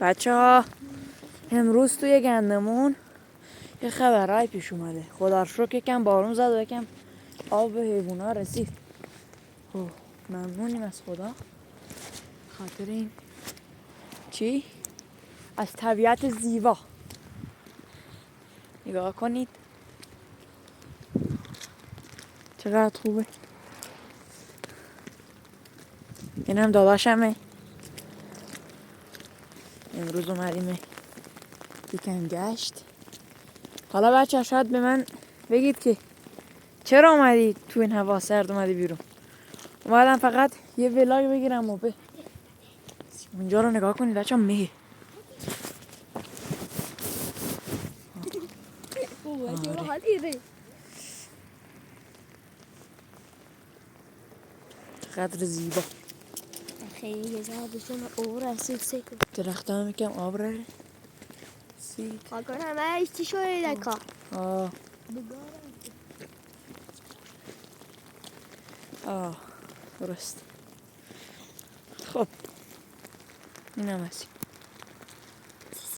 بچه ها امروز توی گندمون یه خبرهای پیش اومده. خدا رو شکر یکم بارون زد و یکم آب به حیوونا رسید. ممنونیم از خدا خاطر این چی؟ از طبیعت زیبا. نگاه کنید چقدر خوبه. این هم داداشمه. امروز اومدیم یکم گشت. حالا بچه شاید به من بگید که چرا اومدی تو این هوا سرد اومدی بیرون؟ اومدم فقط یه ولاگ بگیرم و اونجا رو نگاه کنید بچه مه قدر زیبا. خیلی زیادشون آب رسید درخت هم یکم آب رسید. خاکر همه ایشتی شوری دکا درست. خب این هم هستی.